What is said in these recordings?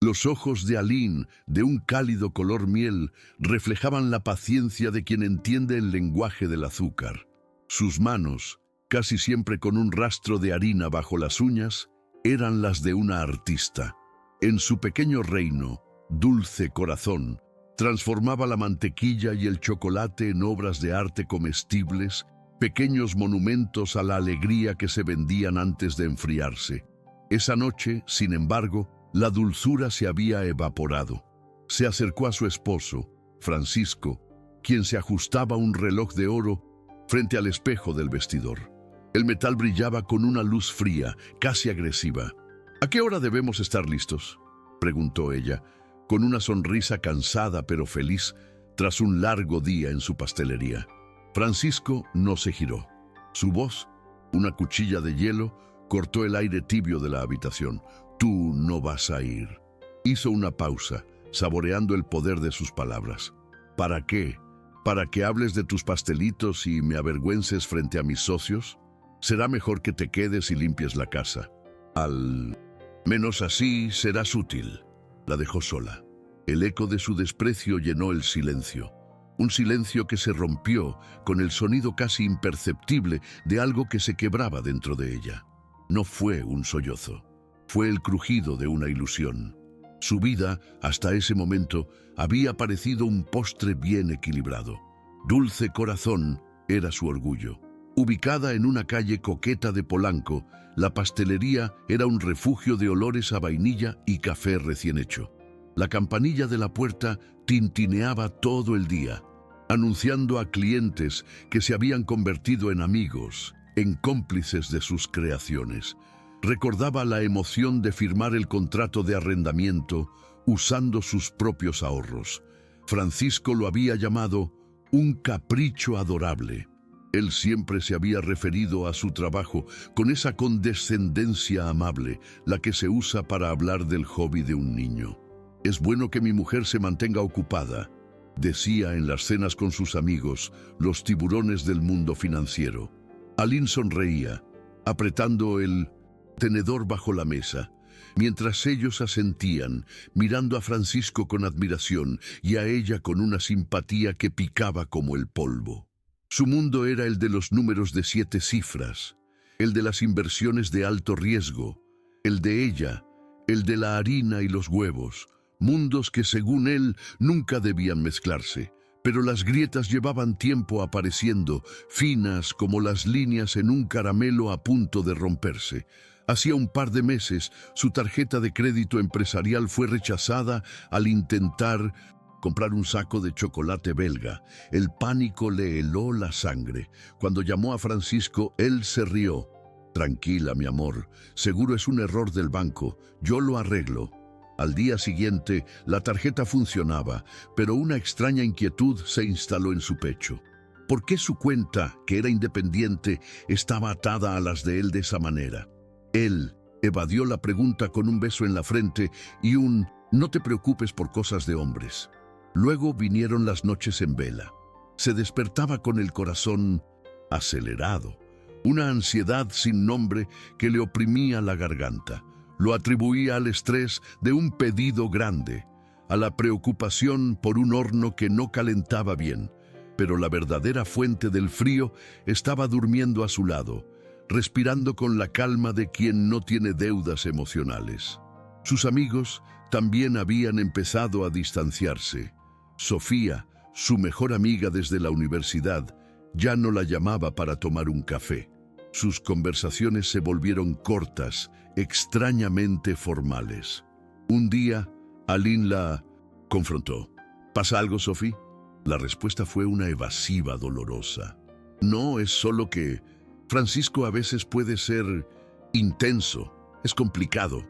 Los ojos de Aline, de un cálido color miel, reflejaban la paciencia de quien entiende el lenguaje del azúcar. Sus manos, casi siempre con un rastro de harina bajo las uñas, eran las de una artista. En su pequeño reino, Dulce Corazón transformaba la mantequilla y el chocolate en obras de arte comestibles, pequeños monumentos a la alegría que se vendían antes de enfriarse. Esa noche, sin embargo, la dulzura se había evaporado. Se acercó a su esposo, Francisco, quien se ajustaba un reloj de oro frente al espejo del vestidor. El metal brillaba con una luz fría, casi agresiva. «¿A qué hora debemos estar listos?», preguntó ella, con una sonrisa cansada pero feliz tras un largo día en su pastelería. Francisco no se giró. Su voz, una cuchilla de hielo, cortó el aire tibio de la habitación. «Tú no vas a ir». Hizo una pausa, saboreando el poder de sus palabras. «¿Para qué? ¿Para que hables de tus pastelitos y me avergüences frente a mis socios? Será mejor que te quedes y limpies la casa. Al menos así serás útil». La dejó sola. El eco de su desprecio llenó el silencio. Un silencio que se rompió con el sonido casi imperceptible de algo que se quebraba dentro de ella. No fue un sollozo. Fue el crujido de una ilusión. Su vida, hasta ese momento, había parecido un postre bien equilibrado. Dulce Corazón era su orgullo. Ubicada en una calle coqueta de Polanco, la pastelería era un refugio de olores a vainilla y café recién hecho. La campanilla de la puerta tintineaba todo el día, anunciando a clientes que se habían convertido en amigos, en cómplices de sus creaciones. Recordaba la emoción de firmar el contrato de arrendamiento usando sus propios ahorros. Francisco lo había llamado un capricho adorable. Él siempre se había referido a su trabajo con esa condescendencia amable, la que se usa para hablar del hobby de un niño. «Es bueno que mi mujer se mantenga ocupada», decía en las cenas con sus amigos, los tiburones del mundo financiero. Aline sonreía, apretando el tenedor bajo la mesa, mientras ellos asentían, mirando a Francisco con admiración y a ella con una simpatía que picaba como el polvo. Su mundo era el de los números de 7 cifras, el de las inversiones de alto riesgo, el de ella, el de la harina y los huevos, mundos que según él nunca debían mezclarse. Pero las grietas llevaban tiempo apareciendo, finas como las líneas en un caramelo a punto de romperse. Hacía un par de meses, su tarjeta de crédito empresarial fue rechazada al intentar comprar un saco de chocolate belga. El pánico le heló la sangre. Cuando llamó a Francisco, él se rió. «Tranquila, mi amor, seguro es un error del banco, yo lo arreglo». Al día siguiente, la tarjeta funcionaba, pero una extraña inquietud se instaló en su pecho. ¿Por qué su cuenta, que era independiente, estaba atada a las de él de esa manera? Él evadió la pregunta con un beso en la frente y un «no te preocupes por cosas de hombres». Luego vinieron las noches en vela. Se despertaba con el corazón acelerado, una ansiedad sin nombre que le oprimía la garganta. Lo atribuía al estrés de un pedido grande, a la preocupación por un horno que no calentaba bien, pero la verdadera fuente del frío estaba durmiendo a su lado, respirando con la calma de quien no tiene deudas emocionales. Sus amigos también habían empezado a distanciarse. Sofía, su mejor amiga desde la universidad, ya no la llamaba para tomar un café. Sus conversaciones se volvieron cortas, extrañamente formales. Un día, Aline la confrontó. ¿Pasa algo, Sophie? La respuesta fue una evasiva dolorosa. «No, es solo que Francisco a veces puede ser intenso, es complicado».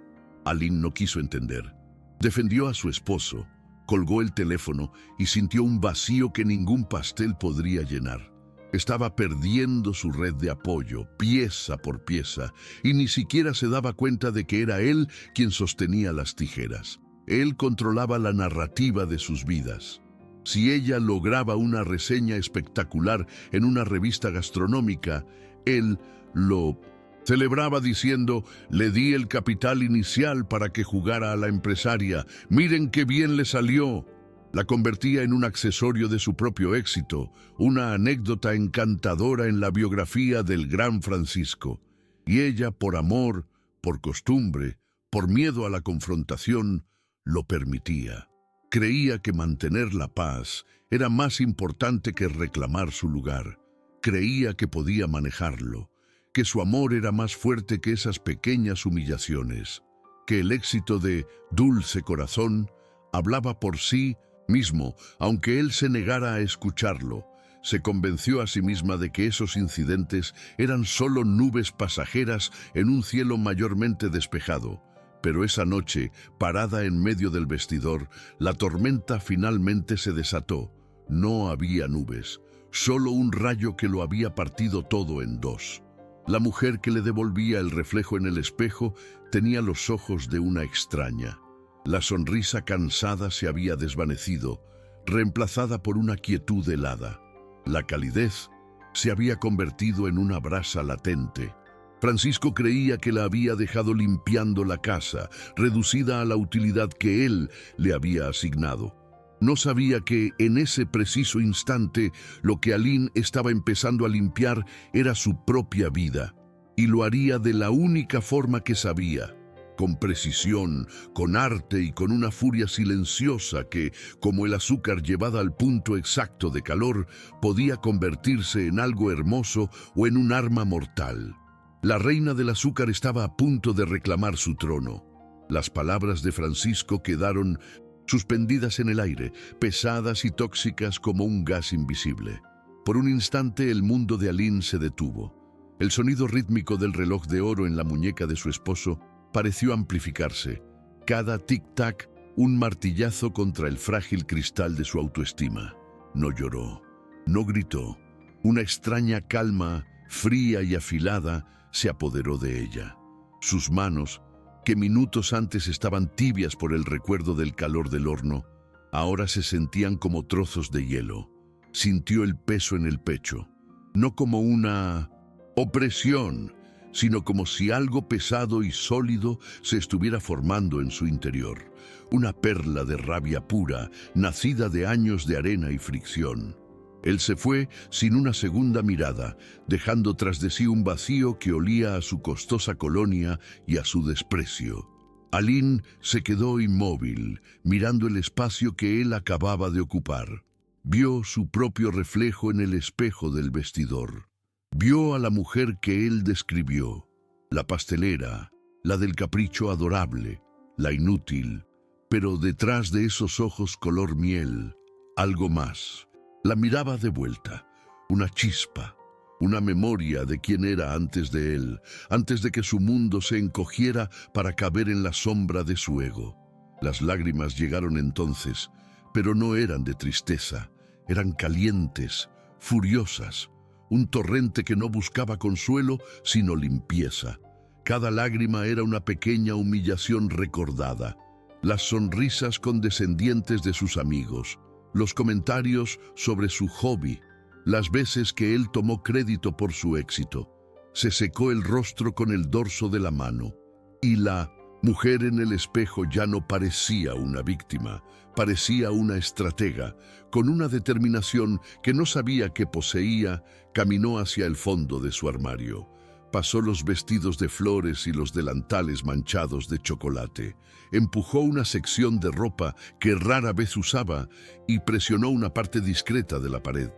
Aline no quiso entender. Defendió a su esposo, colgó el teléfono y sintió un vacío que ningún pastel podría llenar. Estaba perdiendo su red de apoyo, pieza por pieza, y ni siquiera se daba cuenta de que era él quien sostenía las tijeras. Él controlaba la narrativa de sus vidas. Si ella lograba una reseña espectacular en una revista gastronómica, él lo Celebraba diciendo: «Le di el capital inicial para que jugara a la empresaria. Miren qué bien le salió». La convertía en un accesorio de su propio éxito, una anécdota encantadora en la biografía del gran Francisco. Y ella, por amor, por costumbre, por miedo a la confrontación, lo permitía. Creía que mantener la paz era más importante que reclamar su lugar. Creía que podía manejarlo, que su amor era más fuerte que esas pequeñas humillaciones, que el éxito de Dulce Corazón hablaba por sí mismo, aunque él se negara a escucharlo. Se convenció a sí misma de que esos incidentes eran solo nubes pasajeras en un cielo mayormente despejado. Pero esa noche, parada en medio del vestidor, la tormenta finalmente se desató. No había nubes, solo un rayo que lo había partido todo en dos. La mujer que le devolvía el reflejo en el espejo tenía los ojos de una extraña. La sonrisa cansada se había desvanecido, reemplazada por una quietud helada. La calidez se había convertido en una brasa latente. Francisco creía que la había dejado limpiando la casa, reducida a la utilidad que él le había asignado. No sabía que en ese preciso instante lo que Aline estaba empezando a limpiar era su propia vida, y lo haría de la única forma que sabía, con precisión, con arte y con una furia silenciosa que, como el azúcar llevada al punto exacto de calor, podía convertirse en algo hermoso o en un arma mortal. La reina del azúcar estaba a punto de reclamar su trono. Las palabras de Francisco quedaron suspendidas en el aire, pesadas y tóxicas como un gas invisible. Por un instante el mundo de Aline se detuvo. El sonido rítmico del reloj de oro en la muñeca de su esposo pareció amplificarse. Cada tic-tac, un martillazo contra el frágil cristal de su autoestima. No lloró, no gritó. Una extraña calma, fría y afilada, se apoderó de ella. Sus manos, que minutos antes estaban tibias por el recuerdo del calor del horno, ahora se sentían como trozos de hielo. Sintió el peso en el pecho, no como una opresión, sino como si algo pesado y sólido se estuviera formando en su interior. Una perla de rabia pura, nacida de años de arena y fricción. Él se fue sin una segunda mirada, dejando tras de sí un vacío que olía a su costosa colonia y a su desprecio. Aline se quedó inmóvil, mirando el espacio que él acababa de ocupar. Vio su propio reflejo en el espejo del vestidor. Vio a la mujer que él describió, la pastelera, la del capricho adorable, la inútil, pero detrás de esos ojos color miel, algo más. La miraba de vuelta, una chispa, una memoria de quién era antes de él, antes de que su mundo se encogiera para caber en la sombra de su ego. Las lágrimas llegaron entonces, pero no eran de tristeza, eran calientes, furiosas, un torrente que no buscaba consuelo, sino limpieza. Cada lágrima era una pequeña humillación recordada, las sonrisas condescendientes de sus amigos, los comentarios sobre su hobby, las veces que él tomó crédito por su éxito. Se secó el rostro con el dorso de la mano, y la mujer en el espejo ya no parecía una víctima, parecía una estratega. Con una determinación que no sabía que poseía, caminó hacia el fondo de su armario. Pasó los vestidos de flores y los delantales manchados de chocolate. Empujó una sección de ropa que rara vez usaba y presionó una parte discreta de la pared.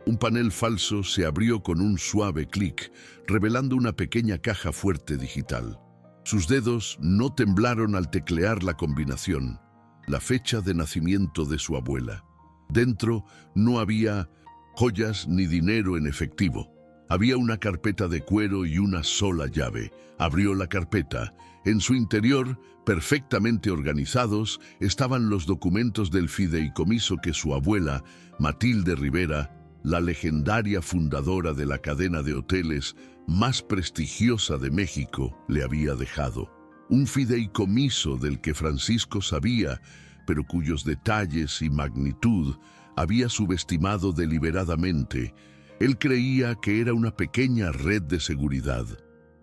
Un panel falso se abrió con un suave clic, revelando una pequeña caja fuerte digital. Sus dedos no temblaron al teclear la combinación, la fecha de nacimiento de su abuela. Dentro no había joyas ni dinero en efectivo. Había una carpeta de cuero y una sola llave. Abrió la carpeta. En su interior, perfectamente organizados, estaban los documentos del fideicomiso que su abuela, Matilde Rivera, la legendaria fundadora de la cadena de hoteles más prestigiosa de México, le había dejado. Un fideicomiso del que Francisco sabía, pero cuyos detalles y magnitud había subestimado deliberadamente. Él creía que era una pequeña red de seguridad.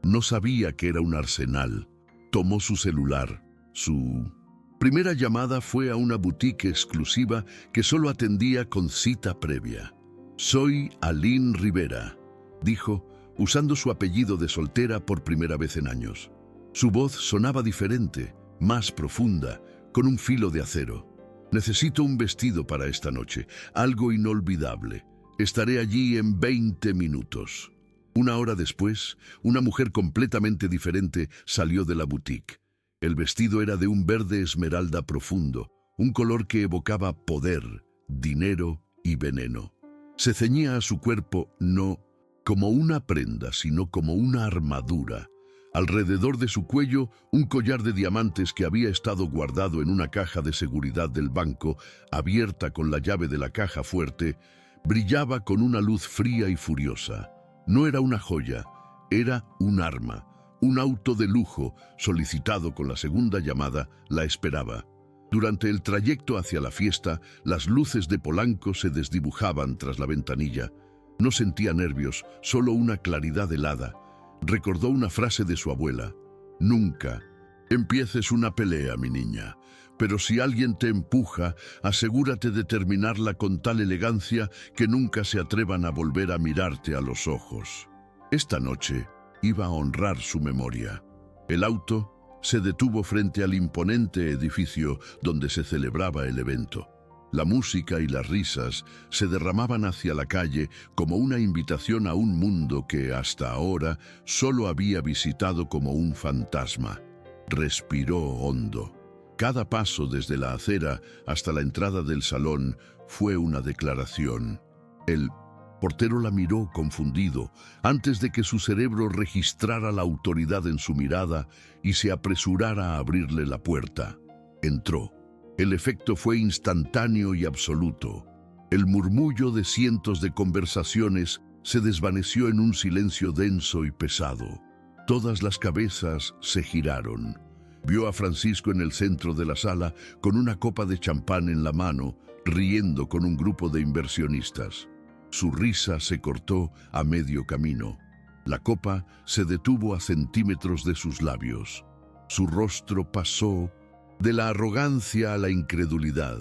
No sabía que era un arsenal. Tomó su celular. Su primera llamada fue a una boutique exclusiva que solo atendía con cita previa. «Soy Aline Rivera», dijo, usando su apellido de soltera por primera vez en años. Su voz sonaba diferente, más profunda, con un filo de acero. «Necesito un vestido para esta noche, algo inolvidable. Estaré allí en 20 minutos». Una hora después, una mujer completamente diferente salió de la boutique. El vestido era de un verde esmeralda profundo, un color que evocaba poder, dinero y veneno. Se ceñía a su cuerpo no como una prenda, sino como una armadura. Alrededor de su cuello, un collar de diamantes que había estado guardado en una caja de seguridad del banco, abierta con la llave de la caja fuerte, brillaba con una luz fría y furiosa. No era una joya, era un arma. Un auto de lujo, solicitado con la segunda llamada, la esperaba. Durante el trayecto hacia la fiesta, las luces de Polanco se desdibujaban tras la ventanilla. No sentía nervios, solo una claridad helada. Recordó una frase de su abuela: «Nunca empieces una pelea, mi niña, pero si alguien te empuja, asegúrate de terminarla con tal elegancia que nunca se atrevan a volver a mirarte a los ojos». Esta noche iba a honrar su memoria. El auto se detuvo frente al imponente edificio donde se celebraba el evento. La música y las risas se derramaban hacia la calle como una invitación a un mundo que hasta ahora solo había visitado como un fantasma. Respiró hondo. Cada paso desde la acera hasta la entrada del salón fue una declaración. El portero la miró confundido antes de que su cerebro registrara la autoridad en su mirada y se apresurara a abrirle la puerta. Entró. El efecto fue instantáneo y absoluto. El murmullo de cientos de conversaciones se desvaneció en un silencio denso y pesado. Todas las cabezas se giraron. Vio a Francisco en el centro de la sala con una copa de champán en la mano, riendo con un grupo de inversionistas. Su risa se cortó a medio camino. La copa se detuvo a centímetros de sus labios. Su rostro pasó de la arrogancia a la incredulidad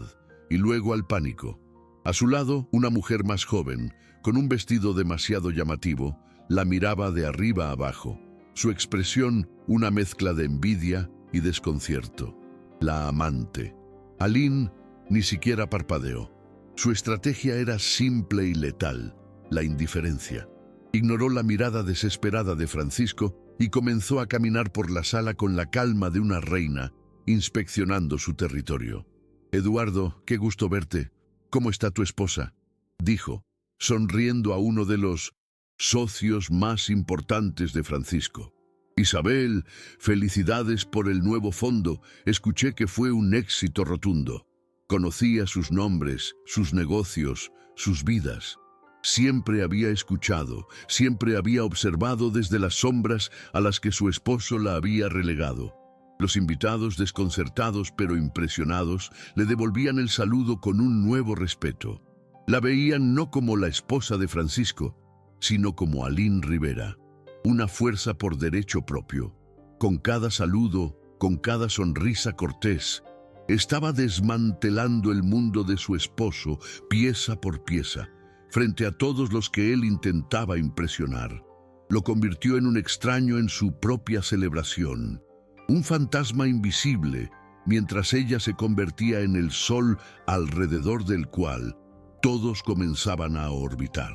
y luego al pánico. A su lado, una mujer más joven, con un vestido demasiado llamativo, la miraba de arriba a abajo. Su expresión, una mezcla de envidia y desconcierto. La amante. Aline ni siquiera parpadeó. Su estrategia era simple y letal: la indiferencia. Ignoró la mirada desesperada de Francisco y comenzó a caminar por la sala con la calma de una reina, inspeccionando su territorio. «Eduardo, qué gusto verte. ¿Cómo está tu esposa?», dijo, sonriendo a uno de los socios más importantes de Francisco. «Isabel, felicidades por el nuevo fondo. Escuché que fue un éxito rotundo». Conocía sus nombres, sus negocios, sus vidas. Siempre había escuchado, siempre había observado desde las sombras a las que su esposo la había relegado. Los invitados, desconcertados pero impresionados, le devolvían el saludo con un nuevo respeto. La veían no como la esposa de Francisco, sino como Aline Rivera, una fuerza por derecho propio. Con cada saludo, con cada sonrisa cortés, estaba desmantelando el mundo de su esposo, pieza por pieza, frente a todos los que él intentaba impresionar. Lo convirtió en un extraño en su propia celebración, un fantasma invisible, mientras ella se convertía en el sol alrededor del cual todos comenzaban a orbitar.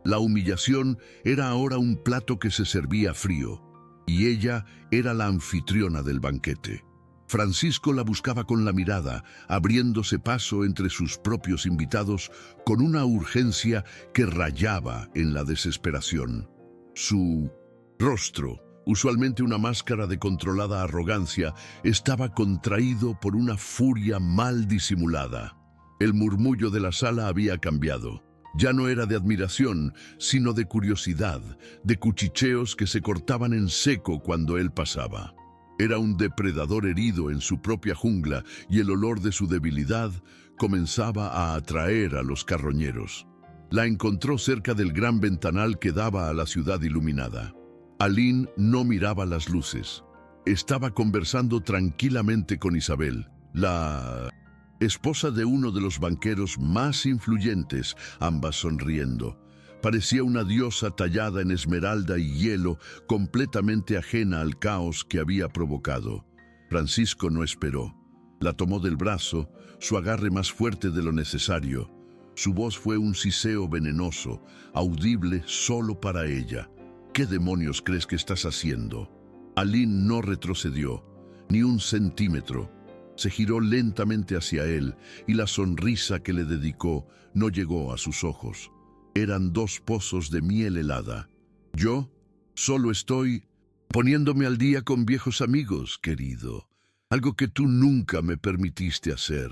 La humillación era ahora un plato que se servía frío, y ella era la anfitriona del banquete. Francisco la buscaba con la mirada, abriéndose paso entre sus propios invitados con una urgencia que rayaba en la desesperación. Su rostro, usualmente una máscara de controlada arrogancia, estaba contraído por una furia mal disimulada. El murmullo de la sala había cambiado. Ya no era de admiración, sino de curiosidad, de cuchicheos que se cortaban en seco cuando él pasaba. Era un depredador herido en su propia jungla y el olor de su debilidad comenzaba a atraer a los carroñeros. La encontró cerca del gran ventanal que daba a la ciudad iluminada. Aline no miraba las luces. Estaba conversando tranquilamente con Isabel, la esposa de uno de los banqueros más influyentes, ambas sonriendo. Parecía una diosa tallada en esmeralda y hielo, completamente ajena al caos que había provocado. Francisco no esperó. La tomó del brazo, su agarre más fuerte de lo necesario. Su voz fue un siseo venenoso, audible solo para ella. ¿Qué demonios crees que estás haciendo? Aline no retrocedió, ni un centímetro. Se giró lentamente hacia él y la sonrisa que le dedicó no llegó a sus ojos. Eran dos pozos de miel helada. Yo solo estoy poniéndome al día con viejos amigos, querido. Algo que tú nunca me permitiste hacer.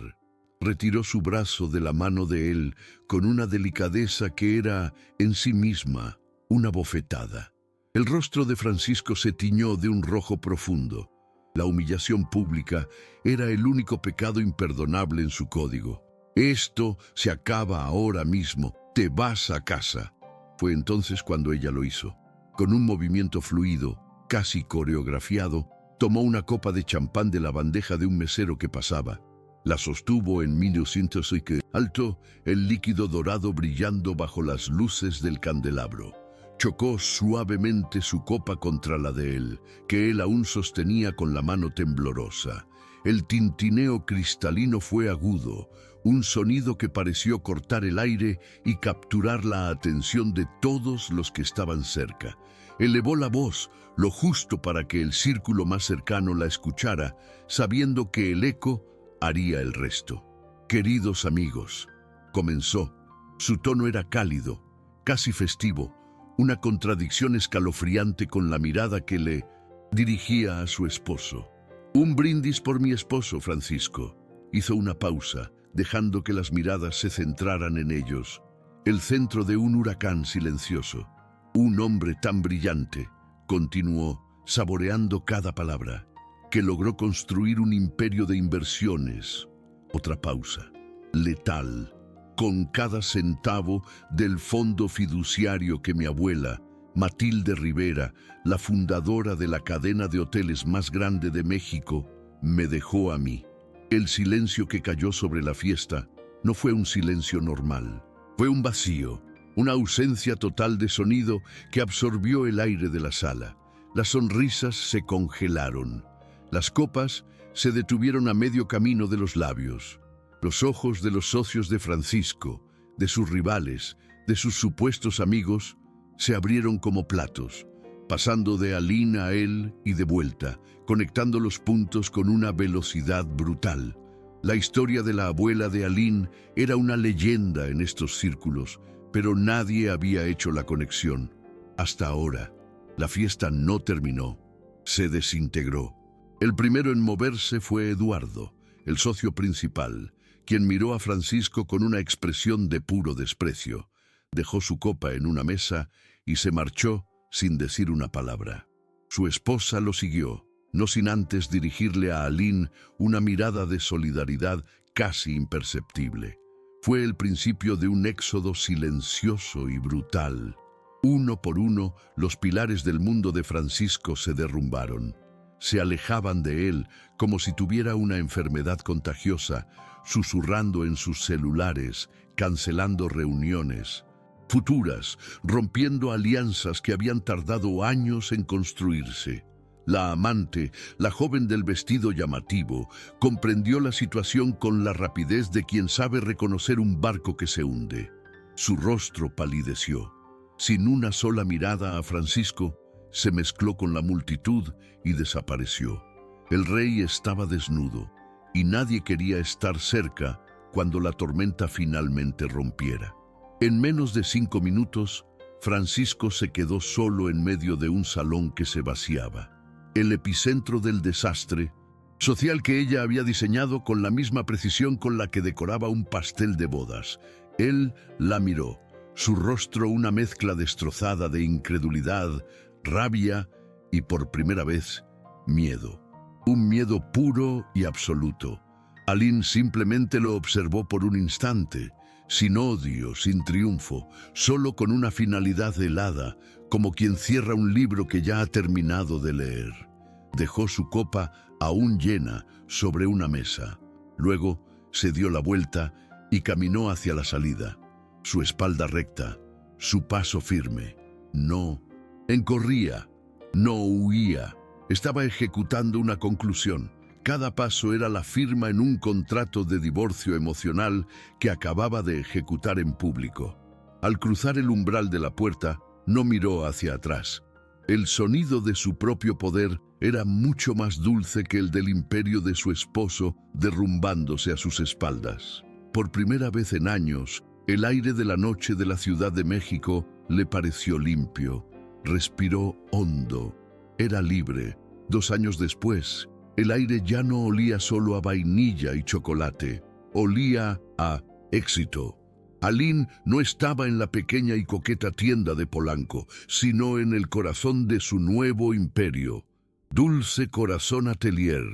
Retiró su brazo de la mano de él con una delicadeza que era en sí misma una bofetada. El rostro de Francisco se tiñó de un rojo profundo. La humillación pública era el único pecado imperdonable en su código. Esto se acaba ahora mismo. Te vas a casa. Fue entonces cuando ella lo hizo. Con un movimiento fluido, casi coreografiado, tomó una copa de champán de la bandeja de un mesero que pasaba. La sostuvo en minucientos y que alto, el líquido dorado brillando bajo las luces del candelabro. Chocó suavemente su copa contra la de él, que él aún sostenía con la mano temblorosa. El tintineo cristalino fue agudo, un sonido que pareció cortar el aire y capturar la atención de todos los que estaban cerca. Elevó la voz, lo justo para que el círculo más cercano la escuchara, sabiendo que el eco haría el resto. «Queridos amigos», comenzó. Su tono era cálido, casi festivo, una contradicción escalofriante con la mirada que le dirigía a su esposo. «Un brindis por mi esposo, Francisco». Hizo una pausa, dejando que las miradas se centraran en ellos. El centro de un huracán silencioso. «Un hombre tan brillante», continuó, saboreando cada palabra, «que logró construir un imperio de inversiones». Otra pausa. «Letal, con cada centavo del fondo fiduciario que mi abuela, Matilde Rivera, la fundadora de la cadena de hoteles más grande de México, me dejó a mí». El silencio que cayó sobre la fiesta no fue un silencio normal. Fue un vacío, una ausencia total de sonido que absorbió el aire de la sala. Las sonrisas se congelaron. Las copas se detuvieron a medio camino de los labios. Los ojos de los socios de Francisco, de sus rivales, de sus supuestos amigos, se abrieron como platos, pasando de Aline a él y de vuelta, conectando los puntos con una velocidad brutal. La historia de la abuela de Aline era una leyenda en estos círculos, pero nadie había hecho la conexión. Hasta ahora, la fiesta no terminó, se desintegró. El primero en moverse fue Eduardo, el socio principal, quien miró a Francisco con una expresión de puro desprecio. Dejó su copa en una mesa y se marchó sin decir una palabra. Su esposa lo siguió, no sin antes dirigirle a Aline una mirada de solidaridad casi imperceptible. Fue el principio de un éxodo silencioso y brutal. Uno por uno, los pilares del mundo de Francisco se derrumbaron. Se alejaban de él como si tuviera una enfermedad contagiosa, susurrando en sus celulares, cancelando reuniones futuras, rompiendo alianzas que habían tardado años en construirse. La amante, la joven del vestido llamativo, comprendió la situación con la rapidez de quien sabe reconocer un barco que se hunde. Su rostro palideció. Sin una sola mirada a Francisco, se mezcló con la multitud y desapareció. El rey estaba desnudo, y nadie quería estar cerca cuando la tormenta finalmente rompiera. En menos de 5 minutos, Francisco se quedó solo en medio de un salón que se vaciaba. El epicentro del desastre social que ella había diseñado con la misma precisión con la que decoraba un pastel de bodas. Él la miró, su rostro una mezcla destrozada de incredulidad, rabia y, por primera vez, miedo. Un miedo puro y absoluto. Aline simplemente lo observó por un instante, sin odio, sin triunfo, solo con una finalidad helada, como quien cierra un libro que ya ha terminado de leer. Dejó su copa aún llena sobre una mesa. Luego se dio la vuelta y caminó hacia la salida. Su espalda recta, su paso firme. No encorría, no huía. Estaba ejecutando una conclusión. Cada paso era la firma en un contrato de divorcio emocional que acababa de ejecutar en público. Al cruzar el umbral de la puerta, no miró hacia atrás. El sonido de su propio poder era mucho más dulce que el del imperio de su esposo derrumbándose a sus espaldas. Por primera vez en años, el aire de la noche de la Ciudad de México le pareció limpio. Respiró hondo. Era libre. 2 años después, el aire ya no olía solo a vainilla y chocolate. Olía a éxito. Aline no estaba en la pequeña y coqueta tienda de Polanco, sino en el corazón de su nuevo imperio. Dulce Corazón Atelier,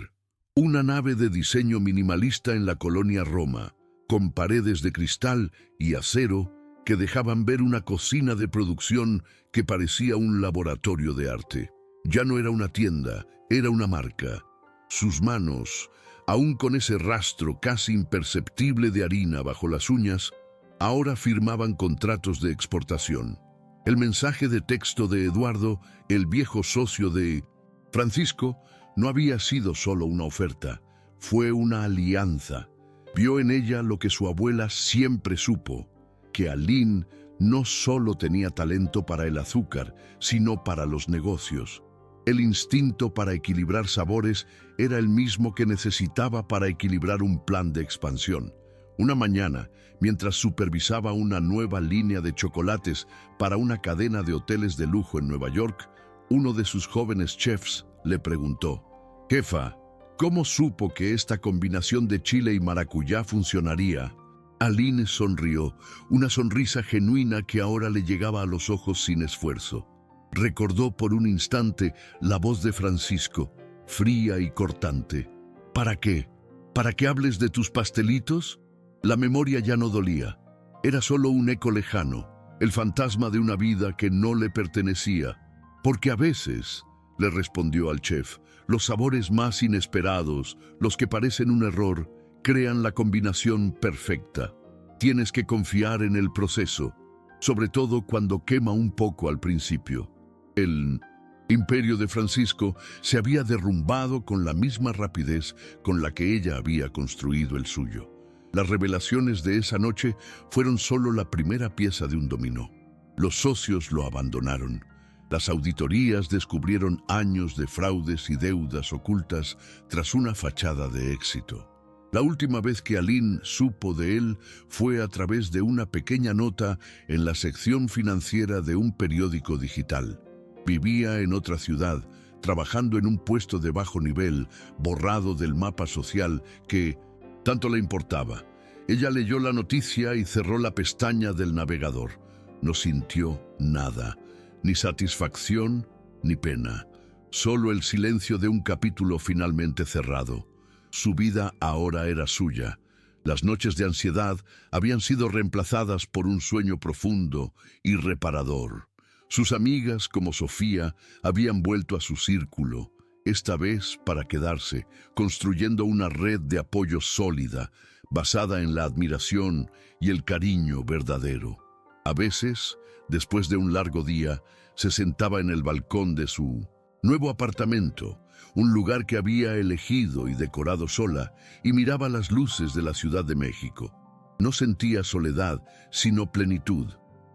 una nave de diseño minimalista en la colonia Roma, con paredes de cristal y acero que dejaban ver una cocina de producción que parecía un laboratorio de arte. Ya no era una tienda, era una marca. Sus manos, aún con ese rastro casi imperceptible de harina bajo las uñas, ahora firmaban contratos de exportación. El mensaje de texto de Eduardo, el viejo socio de Francisco, no había sido solo una oferta, fue una alianza. Vio en ella lo que su abuela siempre supo, que Aline no solo tenía talento para el azúcar, sino para los negocios. El instinto para equilibrar sabores era el mismo que necesitaba para equilibrar un plan de expansión. Una mañana, mientras supervisaba una nueva línea de chocolates para una cadena de hoteles de lujo en Nueva York, uno de sus jóvenes chefs le preguntó: «Jefa, ¿cómo supo que esta combinación de chile y maracuyá funcionaría?» Aline sonrió, una sonrisa genuina que ahora le llegaba a los ojos sin esfuerzo. Recordó por un instante la voz de Francisco, fría y cortante. «¿Para qué? ¿Para que hables de tus pastelitos?» La memoria ya no dolía. Era solo un eco lejano, el fantasma de una vida que no le pertenecía. «Porque a veces», le respondió al chef, «los sabores más inesperados, los que parecen un error, crean la combinación perfecta. Tienes que confiar en el proceso, sobre todo cuando quema un poco al principio». El imperio de Francisco se había derrumbado con la misma rapidez con la que ella había construido el suyo. Las revelaciones de esa noche fueron solo la primera pieza de un dominó. Los socios lo abandonaron. Las auditorías descubrieron años de fraudes y deudas ocultas tras una fachada de éxito. La última vez que Aline supo de él fue a través de una pequeña nota en la sección financiera de un periódico digital. Vivía en otra ciudad, trabajando en un puesto de bajo nivel, borrado del mapa social que tanto le importaba. Ella leyó la noticia y cerró la pestaña del navegador. No sintió nada, ni satisfacción ni pena, solo el silencio de un capítulo finalmente cerrado. Su vida ahora era suya. Las noches de ansiedad habían sido reemplazadas por un sueño profundo y reparador. Sus amigas, como Sofía, habían vuelto a su círculo, esta vez para quedarse, construyendo una red de apoyo sólida, basada en la admiración y el cariño verdadero. A veces, después de un largo día, se sentaba en el balcón de su nuevo apartamento, un lugar que había elegido y decorado sola, y miraba las luces de la Ciudad de México. No sentía soledad, sino plenitud.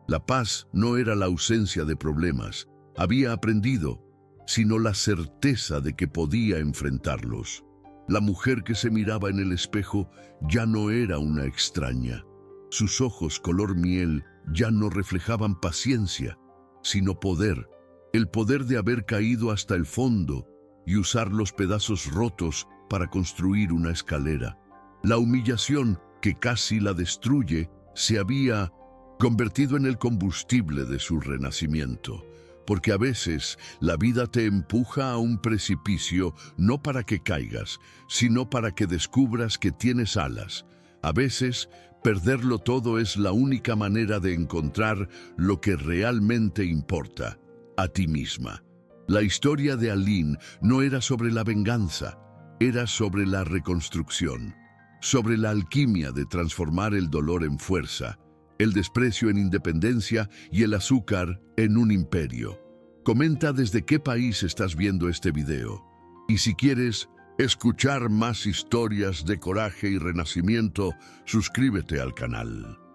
La paz no era la ausencia de problemas, había aprendido, sino la certeza de que podía enfrentarlos. La mujer que se miraba en el espejo ya no era una extraña. Sus ojos color miel ya no reflejaban paciencia, sino poder, el poder de haber caído hasta el fondo y usar los pedazos rotos para construir una escalera. La humillación que casi la destruye se había convertido en el combustible de su renacimiento. Porque a veces la vida te empuja a un precipicio no para que caigas, sino para que descubras que tienes alas. A veces, perderlo todo es la única manera de encontrar lo que realmente importa. a ti misma. La historia de Aline no era sobre la venganza, era sobre la reconstrucción, sobre la alquimia de transformar el dolor en fuerza, el desprecio en independencia y el azúcar en un imperio. Comenta desde qué país estás viendo este video. Y si quieres escuchar más historias de coraje y renacimiento, suscríbete al canal.